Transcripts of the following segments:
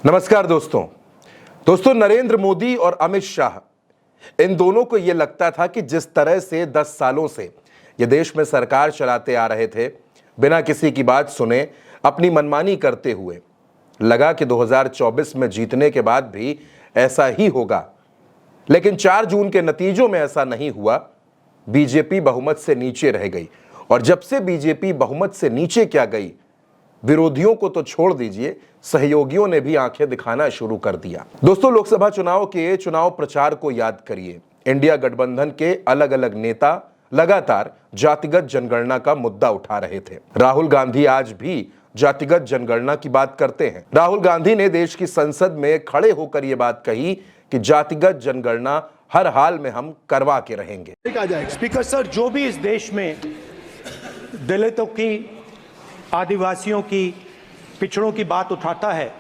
नमस्कार दोस्तों नरेंद्र मोदी और अमित शाह, इन दोनों को यह लगता था कि जिस तरह से 10 सालों से ये देश में सरकार चलाते आ रहे थे, बिना किसी की बात सुने अपनी मनमानी करते हुए, लगा कि 2024 में जीतने के बाद भी ऐसा ही होगा। लेकिन 4 जून के नतीजों में ऐसा नहीं हुआ। बीजेपी बहुमत से नीचे रह गई, और जब से बीजेपी बहुमत से नीचे क्या गई, विरोधियों को तो छोड़ दीजिए, सहयोगियों ने भी आंखें दिखाना शुरू कर दिया। दोस्तों, लोकसभा चुनाव के चुनाव प्रचार को याद करिए। इंडिया गठबंधन के अलग अलग नेता लगातार जातिगत जनगणना का मुद्दा उठा रहे थे। राहुल गांधी आज भी जातिगत जनगणना की बात करते हैं। राहुल गांधी ने देश की संसद में खड़े होकर यह बात कही कि जातिगत जनगणना हर हाल में हम करवा के रहेंगे। स्पीकर सर, जो भी इस देश में दलितों की, आदिवासियों की, पिछड़ों की बात उठाता है,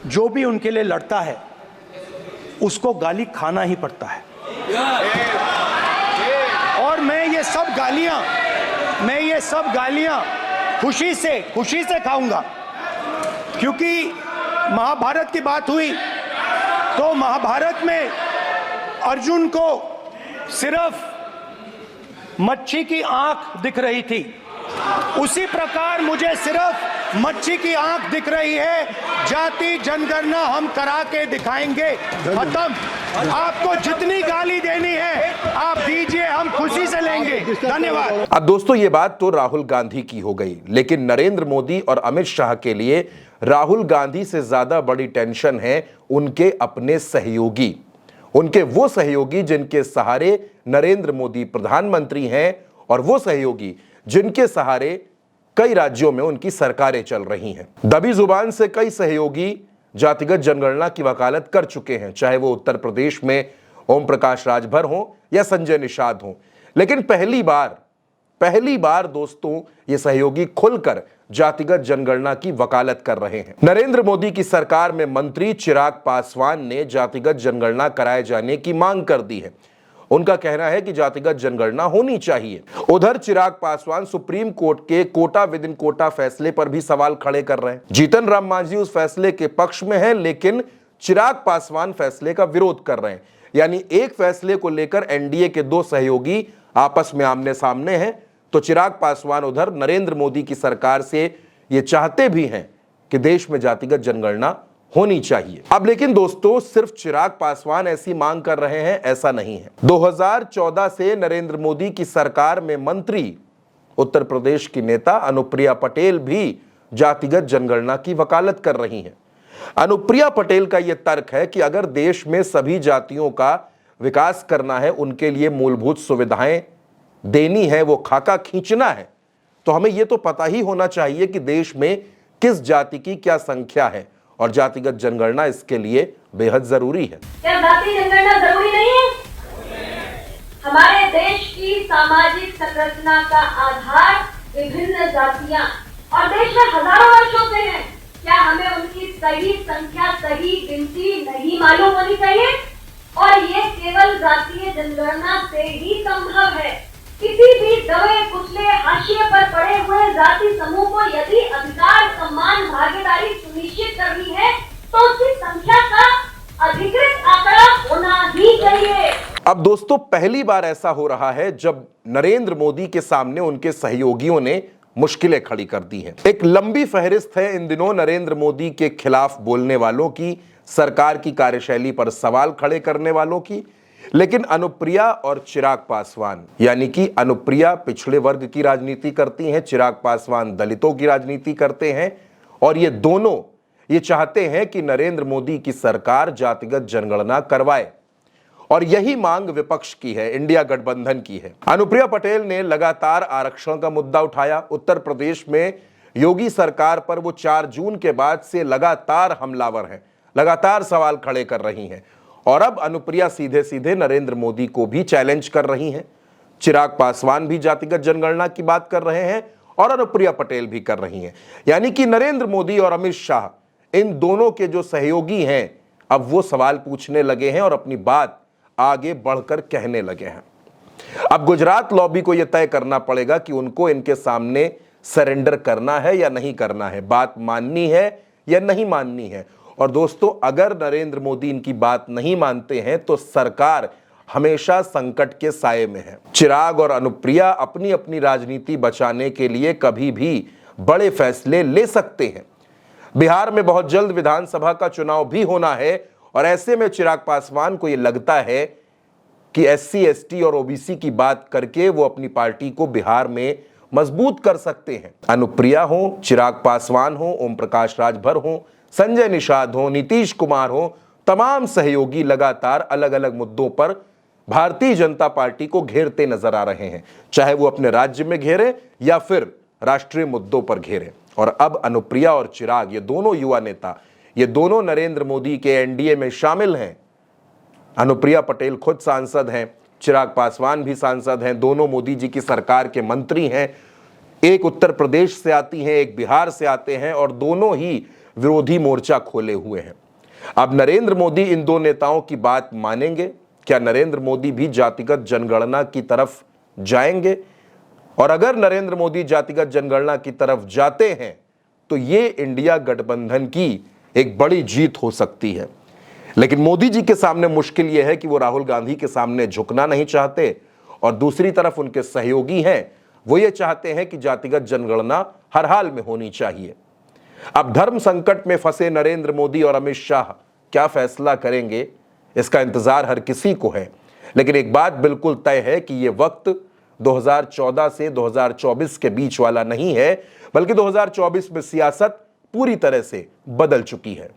जो भी उनके लिए लड़ता है, उसको गाली खाना ही पड़ता है। और मैं ये सब गालियां खुशी से खाऊंगा, क्योंकि महाभारत की बात हुई तो महाभारत में अर्जुन को सिर्फ मच्छी की आंख दिख रही थी, उसी प्रकार मुझे सिर्फ मच्छी की आंख दिख रही है। जाति जनगणना हम करा के दिखाएंगे। खत्म। आपको जितनी गाली देनी है आप दीजिए, हम खुशी से लेंगे। धन्यवाद। अब दोस्तों, ये बात तो राहुल गांधी की हो गई, लेकिन नरेंद्र मोदी और अमित शाह के लिए राहुल गांधी से ज्यादा बड़ी टेंशन है उनके अपने सहयोगी, उनके वो सहयोगी जिनके सहारे नरेंद्र मोदी प्रधानमंत्री हैं, और वो सहयोगी जिनके सहारे कई राज्यों में उनकी सरकारें चल रही हैं। दबी जुबान से कई सहयोगी जातिगत जनगणना की वकालत कर चुके हैं, चाहे वो उत्तर प्रदेश में ओम प्रकाश राजभर हों या संजय निषाद हों। लेकिन पहली बार दोस्तों, ये सहयोगी खुलकर जातिगत जनगणना की वकालत कर रहे हैं। नरेंद्र मोदी की सरकार में मंत्री चिराग पासवान ने जातिगत जनगणना कराए जाने की मांग कर दी है। उनका कहना है कि जातिगत जनगणना होनी चाहिए। उधर चिराग पासवान सुप्रीम कोर्ट के कोटा विद इन कोटा फैसले पर भी सवाल खड़े कर रहे हैं। जीतन राम मांझी उस फैसले के पक्ष में है, लेकिन चिराग पासवान फैसले का विरोध कर रहे हैं। यानी एक फैसले को लेकर एनडीए के 2 सहयोगी आपस में आमने सामने हैं, तो चिराग पासवान उधर नरेंद्र मोदी की सरकार से ये चाहते भी हैं कि देश में जातिगत जनगणना होनी चाहिए। अब लेकिन दोस्तों, सिर्फ चिराग पासवान ऐसी मांग कर रहे हैं ऐसा नहीं है। 2014 से नरेंद्र मोदी की सरकार में मंत्री उत्तर प्रदेश की नेता अनुप्रिया पटेल भी जातिगत जनगणना की वकालत कर रही हैं। अनुप्रिया पटेल का यह तर्क है कि अगर देश में सभी जातियों का विकास करना है, उनके लिए मूलभूत सुविधाएं देनी है, वो खाका खींचना है, तो हमें यह तो पता ही होना चाहिए कि देश में किस जाति की क्या संख्या है, और जातिगत जनगणना इसके लिए बेहद जरूरी है। क्या जाति जनगणना जरूरी नहीं है? हमारे देश की सामाजिक संरचना का आधार विभिन्न जातियां और देश में हजारों वर्षों से है। क्या हमें उनकी सही संख्या, सही गिनती नहीं मालूम होनी चाहिए? और ये केवल जातीय जनगणना से ही संभव है। किसी भी दबे कुचले हाशिए पर पड़े हुए जाति समूह को यदि अधिकार, सम्मान, भागीदारी सुनिश्चित करनी है तो उसकी संख्या का अधिकृत आंकड़ा होना ही चाहिए। अब दोस्तों, पहली बार ऐसा हो रहा है जब नरेंद्र मोदी के सामने उनके सहयोगियों ने मुश्किलें खड़ी कर दी हैं। एक लंबी फहरिस्त है इन दिनों नरेंद्र मोदी के खिलाफ बोलने वालों की, सरकार की कार्यशैली पर सवाल खड़े करने वालों की। लेकिन अनुप्रिया और चिराग पासवान, यानी कि अनुप्रिया पिछड़े वर्ग की राजनीति करती हैं, चिराग पासवान दलितों की राजनीति करते हैं, और ये दोनों ये चाहते हैं कि नरेंद्र मोदी की सरकार जातिगत जनगणना करवाए। और यही मांग विपक्ष की है, इंडिया गठबंधन की है। अनुप्रिया पटेल ने लगातार आरक्षण का मुद्दा उठाया। उत्तर प्रदेश में योगी सरकार पर वो 4 जून के बाद से लगातार हमलावर हैं, लगातार सवाल खड़े कर रही हैं। और अब अनुप्रिया सीधे सीधे नरेंद्र मोदी को भी चैलेंज कर रही हैं। चिराग पासवान भी जातिगत जनगणना की बात कर रहे हैं और अनुप्रिया पटेल भी कर रही हैं। यानी कि नरेंद्र मोदी और अमित शाह, इन दोनों के जो सहयोगी हैं, अब वो सवाल पूछने लगे हैं और अपनी बात आगे बढ़कर कहने लगे हैं। अब गुजरात लॉबी को यह तय करना पड़ेगा कि उनको इनके सामने सरेंडर करना है या नहीं करना है, बात माननी है या नहीं माननी है। और दोस्तों, अगर नरेंद्र मोदी इनकी बात नहीं मानते हैं तो सरकार हमेशा संकट के साये में है। चिराग और अनुप्रिया अपनी अपनी राजनीति बचाने के लिए कभी भी बड़े फैसले ले सकते हैं। बिहार में बहुत जल्द विधानसभा का चुनाव भी होना है और ऐसे में चिराग पासवान को यह लगता है कि SC ST और OBC की बात करके वो अपनी पार्टी को बिहार में मजबूत कर सकते हैं। अनुप्रिया हो, चिराग पासवान हो, ओम प्रकाश राजभर हो, संजय निषाद हो, नीतीश कुमार हो, तमाम सहयोगी लगातार अलग अलग मुद्दों पर भारतीय जनता पार्टी को घेरते नजर आ रहे हैं, चाहे वो अपने राज्य में घेरे या फिर राष्ट्रीय मुद्दों पर घेरे। और अब अनुप्रिया और चिराग, ये दोनों युवा नेता, ये दोनों नरेंद्र मोदी के NDA में शामिल हैं। अनुप्रिया पटेल खुद सांसद हैं, चिराग पासवान भी सांसद हैं, दोनों मोदी जी की सरकार के मंत्री हैं। एक उत्तर प्रदेश से आती हैं, एक बिहार से आते हैं और दोनों ही विरोधी मोर्चा खोले हुए हैं। अब नरेंद्र मोदी इन दो नेताओं की बात मानेंगे? क्या नरेंद्र मोदी भी जातिगत जनगणना की तरफ जाएंगे? और अगर नरेंद्र मोदी जातिगत जनगणना की तरफ जाते हैं तो ये इंडिया गठबंधन की एक बड़ी जीत हो सकती है। लेकिन मोदी जी के सामने मुश्किल यह है कि वो राहुल गांधी के सामने झुकना नहीं चाहते और दूसरी तरफ उनके सहयोगी हैं, वो ये चाहते हैं कि जातिगत जनगणना हर हाल में होनी चाहिए। अब धर्म संकट में फंसे नरेंद्र मोदी और अमित शाह क्या फैसला करेंगे, इसका इंतजार हर किसी को है। लेकिन एक बात बिल्कुल तय है कि यह वक्त 2014 से 2024 के बीच वाला नहीं है, बल्कि 2024 में सियासत पूरी तरह से बदल चुकी है।